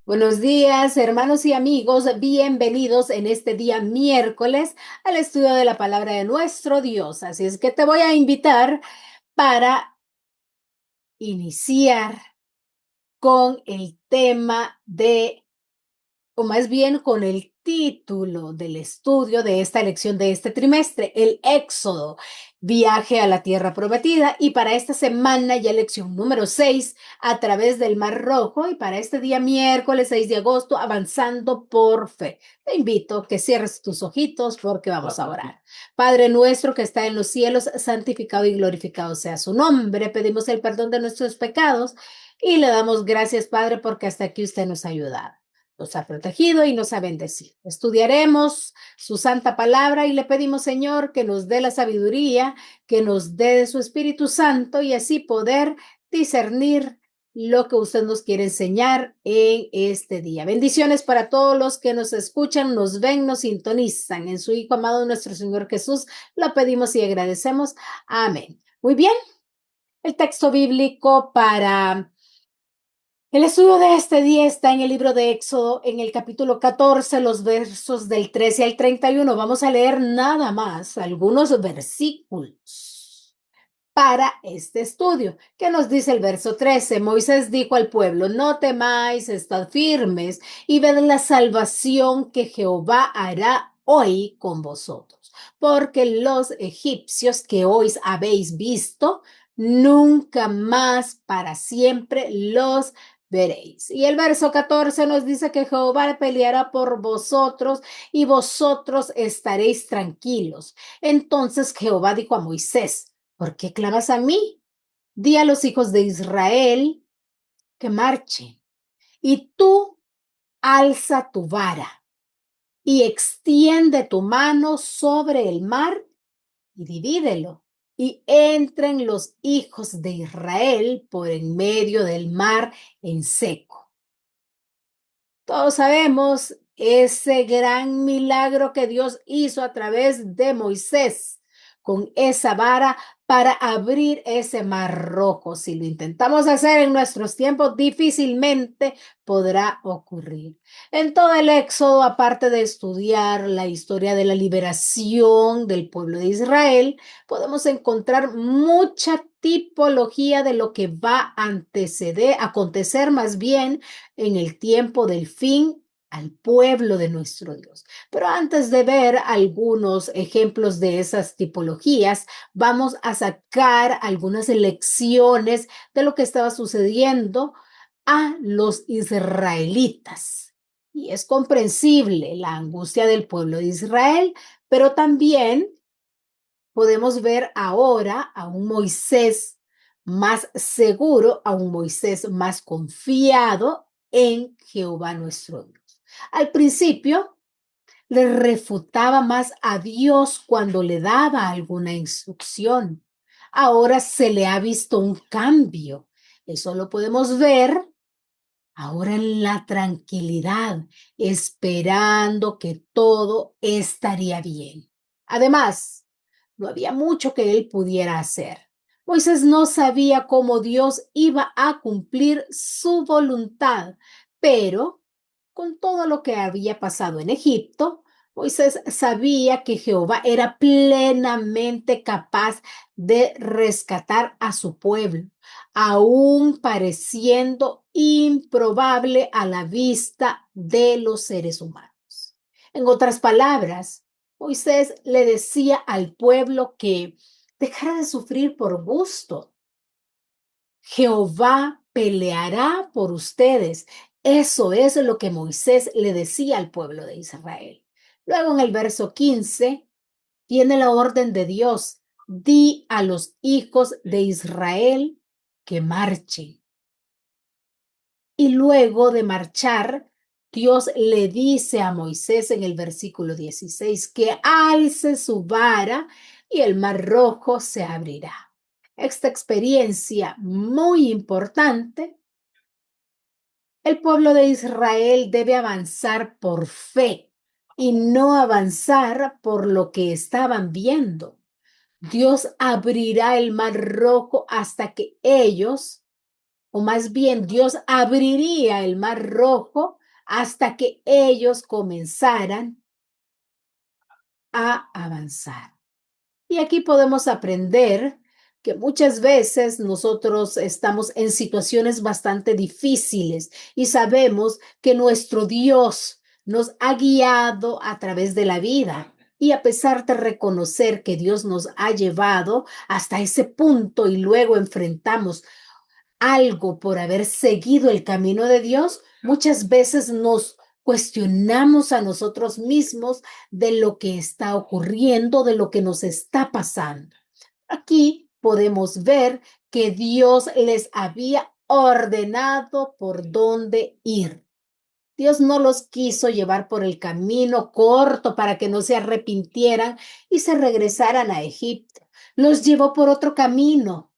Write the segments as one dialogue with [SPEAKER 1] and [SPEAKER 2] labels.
[SPEAKER 1] Buenos días, hermanos y amigos. Bienvenidos en este día miércoles al estudio de la palabra de nuestro Dios. Así es que te voy a invitar para iniciar con el tema o más bien con el título del estudio de esta lección de este trimestre, el Éxodo, viaje a la tierra prometida. Y para esta semana ya lección número 6, a través del Mar Rojo. Y para este día miércoles 6 de agosto, avanzando por fe. Te invito a que cierres tus ojitos porque vamos a orar. Padre nuestro que está en los cielos, santificado y glorificado sea su nombre. Pedimos el perdón de nuestros pecados y le damos gracias, Padre, porque hasta aquí usted nos ha ayudado, nos ha protegido y nos ha bendecido. Estudiaremos su santa palabra y le pedimos, Señor, que nos dé la sabiduría, que nos dé de su Espíritu Santo y así poder discernir lo que usted nos quiere enseñar en este día. Bendiciones para todos los que nos escuchan, nos ven, nos sintonizan. En su Hijo amado, nuestro Señor Jesús, lo pedimos y agradecemos. Amén. Muy bien. El texto bíblico para el estudio de este día está en el libro de Éxodo, en el capítulo 14, los versos del 13 al 31. Vamos a leer nada más algunos versículos para este estudio. ¿Qué nos dice el verso 13? Moisés dijo al pueblo: no temáis, estad firmes y ved la salvación que Jehová hará hoy con vosotros, porque los egipcios que hoy habéis visto, nunca más para siempre los veréis. Y el verso 14 nos dice que Jehová peleará por vosotros y vosotros estaréis tranquilos. Entonces Jehová dijo a Moisés: ¿por qué clamas a mí? Di a los hijos de Israel que marchen, y tú alza tu vara y extiende tu mano sobre el mar y divídelo, y entren los hijos de Israel por en medio del mar en seco. Todos sabemos ese gran milagro que Dios hizo a través de Moisés con esa vara para abrir ese mar rojo. Si lo intentamos hacer en nuestros tiempos, difícilmente podrá ocurrir. En todo el Éxodo, aparte de estudiar la historia de la liberación del pueblo de Israel, podemos encontrar mucha tipología de lo que va a acontecer más bien en el tiempo del fin al pueblo de nuestro Dios. Pero antes de ver algunos ejemplos de esas tipologías, vamos a sacar algunas lecciones de lo que estaba sucediendo a los israelitas. Y es comprensible la angustia del pueblo de Israel, pero también podemos ver ahora a un Moisés más seguro, a un Moisés más confiado en Jehová nuestro Dios. Al principio le refutaba más a Dios cuando le daba alguna instrucción. Ahora se le ha visto un cambio. Eso lo podemos ver ahora en la tranquilidad, esperando que todo estaría bien. Además, no había mucho que él pudiera hacer. Moisés no sabía cómo Dios iba a cumplir su voluntad, pero con todo lo que había pasado en Egipto, Moisés sabía que Jehová era plenamente capaz de rescatar a su pueblo, aún pareciendo improbable a la vista de los seres humanos. En otras palabras, Moisés le decía al pueblo que dejara de sufrir por gusto. Jehová peleará por ustedes. Eso es lo que Moisés le decía al pueblo de Israel. Luego en el verso 15 tiene la orden de Dios: di a los hijos de Israel que marchen. Y luego de marchar, Dios le dice a Moisés en el versículo 16 que alce su vara y el mar rojo se abrirá. Esta experiencia muy importante, el pueblo de Israel debe avanzar por fe y no avanzar por lo que estaban viendo. Dios abrirá el mar rojo hasta que ellos, o más bien Dios abriría el mar rojo hasta que ellos comenzaran a avanzar. Y aquí podemos aprender que muchas veces nosotros estamos en situaciones bastante difíciles y sabemos que nuestro Dios nos ha guiado a través de la vida. Y a pesar de reconocer que Dios nos ha llevado hasta ese punto y luego enfrentamos algo por haber seguido el camino de Dios, muchas veces nos cuestionamos a nosotros mismos de lo que está ocurriendo, de lo que nos está pasando. Aquí podemos ver que Dios les había ordenado por dónde ir. Dios no los quiso llevar por el camino corto para que no se arrepintieran y se regresaran a Egipto. Los llevó por otro camino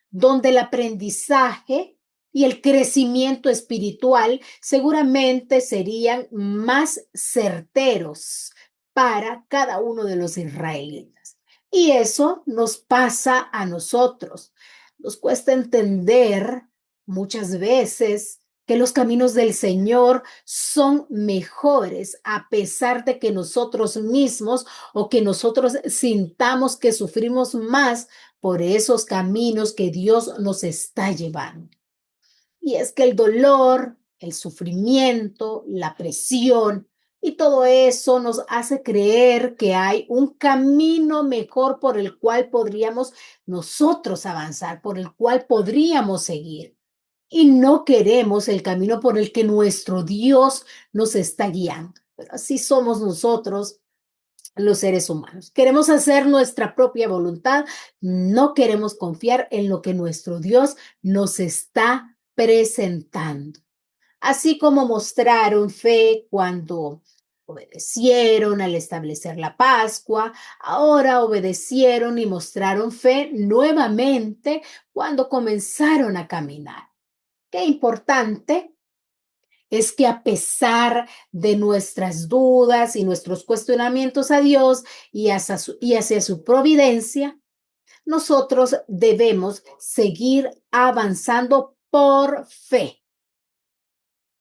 [SPEAKER 1] donde el aprendizaje y el crecimiento espiritual seguramente serían más certeros para cada uno de los israelitas. Y eso nos pasa a nosotros. Nos cuesta entender muchas veces que los caminos del Señor son mejores a pesar de que nosotros mismos o que nosotros sintamos que sufrimos más por esos caminos que Dios nos está llevando. Y es que el dolor, el sufrimiento, la presión y todo eso nos hace creer que hay un camino mejor por el cual podríamos nosotros avanzar, por el cual podríamos seguir. Y no queremos el camino por el que nuestro Dios nos está guiando. Pero así somos nosotros los seres humanos. Queremos hacer nuestra propia voluntad, no queremos confiar en lo que nuestro Dios nos está presentando. Así como mostraron fe cuando obedecieron al establecer la Pascua, ahora obedecieron y mostraron fe nuevamente cuando comenzaron a caminar. Qué importante es que a pesar de nuestras dudas y nuestros cuestionamientos a Dios y hacia su providencia, nosotros debemos seguir avanzando por fe.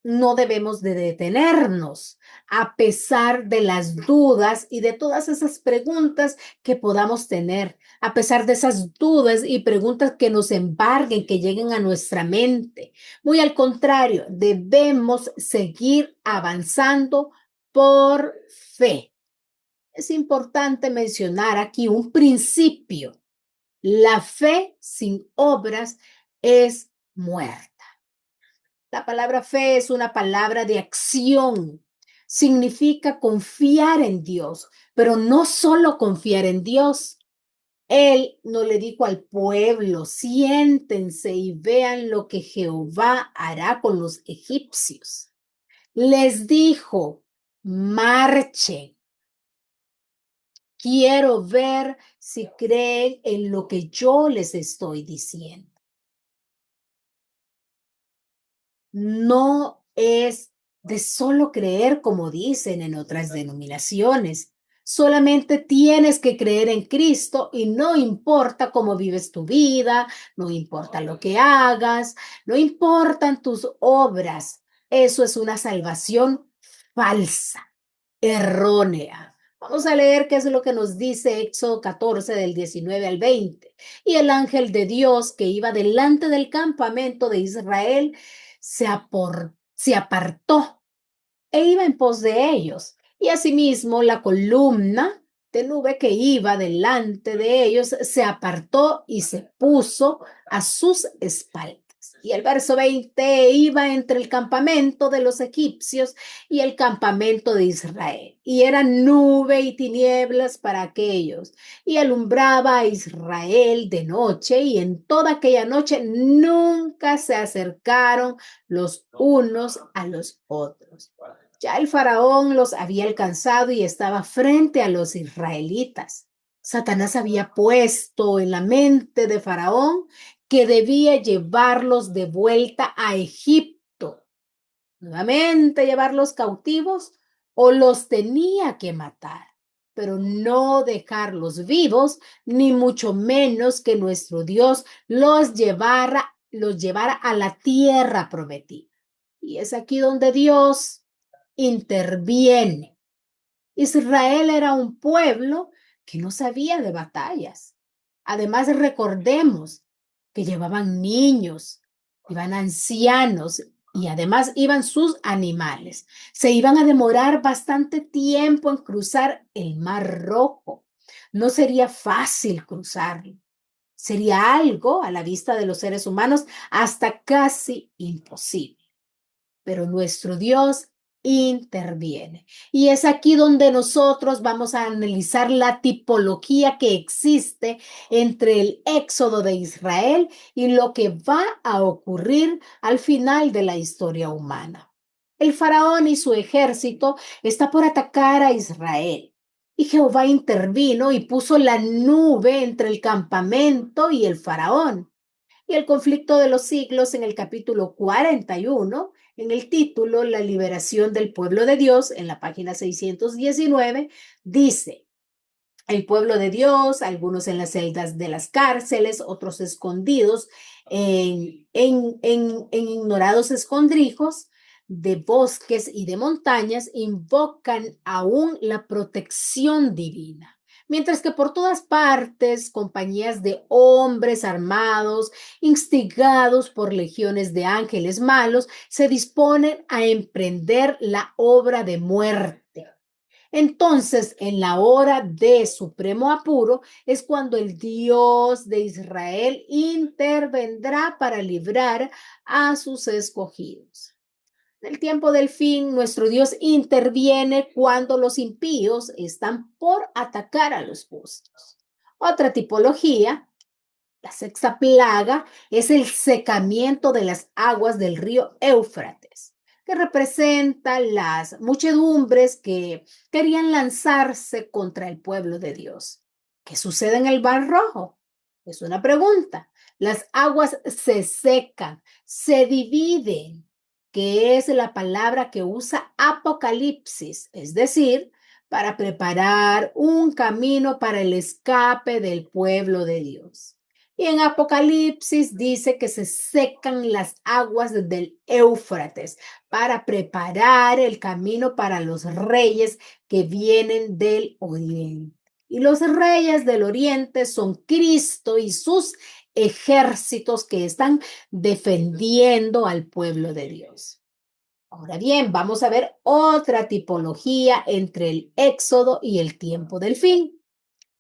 [SPEAKER 1] No debemos de detenernos a pesar de las dudas y de todas esas preguntas que podamos tener, a pesar de esas dudas y preguntas que nos embarguen, que lleguen a nuestra mente. Muy al contrario, debemos seguir avanzando por fe. Es importante mencionar aquí un principio. La fe sin obras es muerta. La palabra fe es una palabra de acción. Significa confiar en Dios, pero no solo confiar en Dios. Él no le dijo al pueblo, siéntense y vean lo que Jehová hará con los egipcios. Les dijo, marchen. Quiero ver si creen en lo que yo les estoy diciendo. No es de solo creer como dicen en otras denominaciones. Solamente tienes que creer en Cristo y no importa cómo vives tu vida, no importa lo que hagas, no importan tus obras. Eso es una salvación falsa, errónea. Vamos a leer qué es lo que nos dice Éxodo 14 del 19 al 20. Y el ángel de Dios que iba delante del campamento de Israel se apartó e iba en pos de ellos. Y asimismo la columna de nube que iba delante de ellos se apartó y se puso a sus espaldas. Y el verso 20 iba entre el campamento de los egipcios y el campamento de Israel. Y era nube y tinieblas para aquellos. Y alumbraba a Israel de noche. Y en toda aquella noche nunca se acercaron los unos a los otros. Ya el faraón los había alcanzado y estaba frente a los israelitas. Satanás había puesto en la mente de Faraón que debía llevarlos de vuelta a Egipto, nuevamente llevarlos cautivos o los tenía que matar, pero no dejarlos vivos, ni mucho menos que nuestro Dios los llevara a la tierra prometida. Y es aquí donde Dios interviene. Israel era un pueblo que no sabía de batallas. Además, recordemos que llevaban niños, iban ancianos y además iban sus animales. Se iban a demorar bastante tiempo en cruzar el Mar Rojo. No sería fácil cruzarlo. Sería algo a la vista de los seres humanos hasta casi imposible, pero nuestro Dios interviene. Y es aquí donde nosotros vamos a analizar la tipología que existe entre el éxodo de Israel y lo que va a ocurrir al final de la historia humana. El faraón y su ejército está por atacar a Israel. Y Jehová intervino y puso la nube entre el campamento y el faraón. Y el conflicto de los siglos en el capítulo 41, en el título La liberación del pueblo de Dios, en la página 619, dice, el pueblo de Dios, algunos en las celdas de las cárceles, otros escondidos en ignorados escondrijos de bosques y de montañas, invocan aún la protección divina. Mientras que por todas partes, compañías de hombres armados, instigados por legiones de ángeles malos, se disponen a emprender la obra de muerte. Entonces, en la hora de supremo apuro es cuando el Dios de Israel intervendrá para librar a sus escogidos. En el tiempo del fin, nuestro Dios interviene cuando los impíos están por atacar a los justos. Otra tipología, la sexta plaga, es el secamiento de las aguas del río Éufrates, que representa las muchedumbres que querían lanzarse contra el pueblo de Dios. ¿Qué sucede en el Mar Rojo? Es una pregunta. Las aguas se secan, se dividen, que es la palabra que usa Apocalipsis, es decir, para preparar un camino para el escape del pueblo de Dios. Y en Apocalipsis dice que se secan las aguas del Éufrates para preparar el camino para los reyes que vienen del oriente. Y los reyes del oriente son Cristo y sus ejércitos que están defendiendo al pueblo de Dios. Ahora bien, vamos a ver otra tipología entre el éxodo y el tiempo del fin.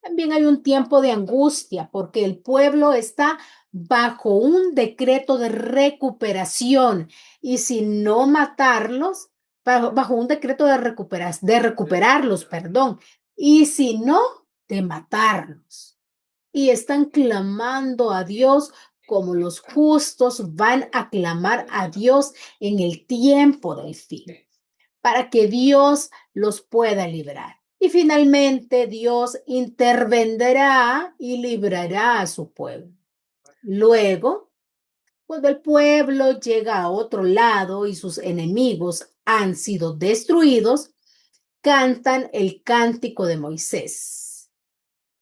[SPEAKER 1] También hay un tiempo de angustia porque el pueblo está bajo un decreto de recuperación y si no matarlos, bajo un decreto de recuperarlos, perdón, y si no, de matarlos. Y están clamando a Dios como los justos van a clamar a Dios en el tiempo del fin, para que Dios los pueda librar. Y finalmente Dios intervendrá y librará a su pueblo. Luego, cuando el pueblo llega a otro lado y sus enemigos han sido destruidos, cantan el cántico de Moisés.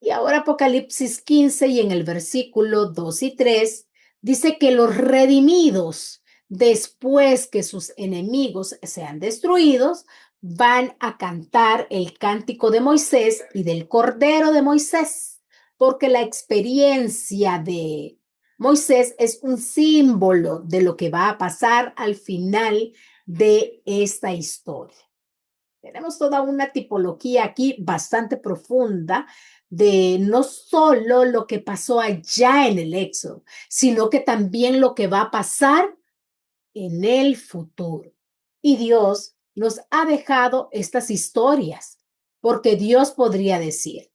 [SPEAKER 1] Y ahora Apocalipsis 15 y en el versículo 2 y 3 dice que los redimidos, después que sus enemigos sean destruidos, van a cantar el cántico de Moisés y del Cordero de Moisés, porque la experiencia de Moisés es un símbolo de lo que va a pasar al final de esta historia. Tenemos toda una tipología aquí bastante profunda de no solo lo que pasó allá en el Éxodo, sino que también lo que va a pasar en el futuro. Y Dios nos ha dejado estas historias, porque Dios podría decir,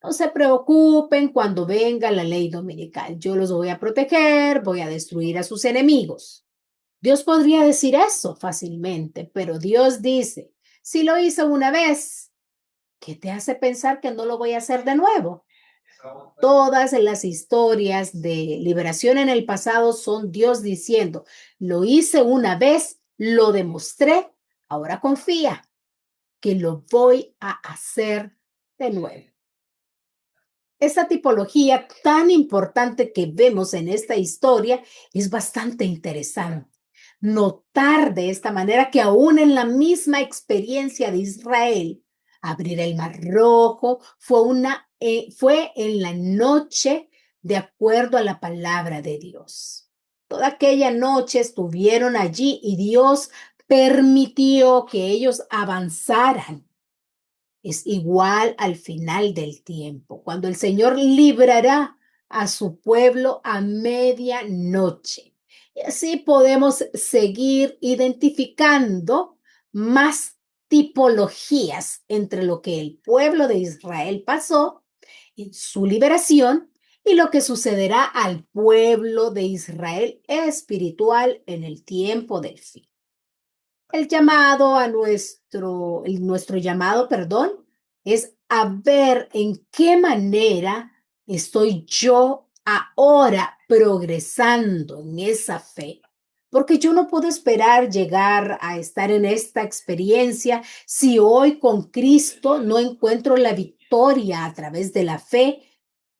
[SPEAKER 1] no se preocupen cuando venga la ley dominical, yo los voy a proteger, voy a destruir a sus enemigos. Dios podría decir eso fácilmente, pero Dios dice, si lo hice una vez, ¿qué te hace pensar que no lo voy a hacer de nuevo? Todas las historias de liberación en el pasado son Dios diciendo, lo hice una vez, lo demostré, ahora confía que lo voy a hacer de nuevo. Esta tipología tan importante que vemos en esta historia es bastante interesante. notar de esta manera que aún en la misma experiencia de Israel, abrir el Mar Rojo fue en la noche de acuerdo a la palabra de Dios. Toda aquella noche estuvieron allí y Dios permitió que ellos avanzaran. Es igual al final del tiempo, cuando el Señor librará a su pueblo a medianoche. Y así podemos seguir identificando más tipologías entre lo que el pueblo de Israel pasó en su liberación y lo que sucederá al pueblo de Israel espiritual en el tiempo del fin. El llamado a nuestro llamado, perdón, es a ver en qué manera estoy yo ahora progresando en esa fe. Porque yo no puedo esperar llegar a estar en esta experiencia si hoy con Cristo no encuentro la victoria a través de la fe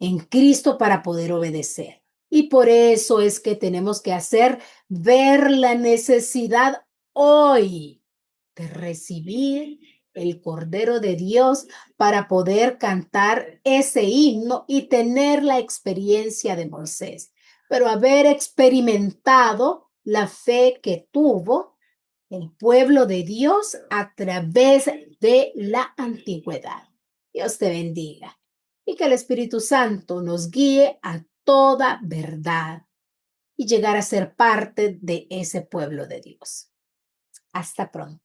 [SPEAKER 1] en Cristo para poder obedecer. Y por eso es que tenemos que hacer ver la necesidad hoy de recibir el Cordero de Dios para poder cantar ese himno y tener la experiencia de Moisés, pero haber experimentado la fe que tuvo el pueblo de Dios a través de la antigüedad. Dios te bendiga y que el Espíritu Santo nos guíe a toda verdad y llegar a ser parte de ese pueblo de Dios. Hasta pronto.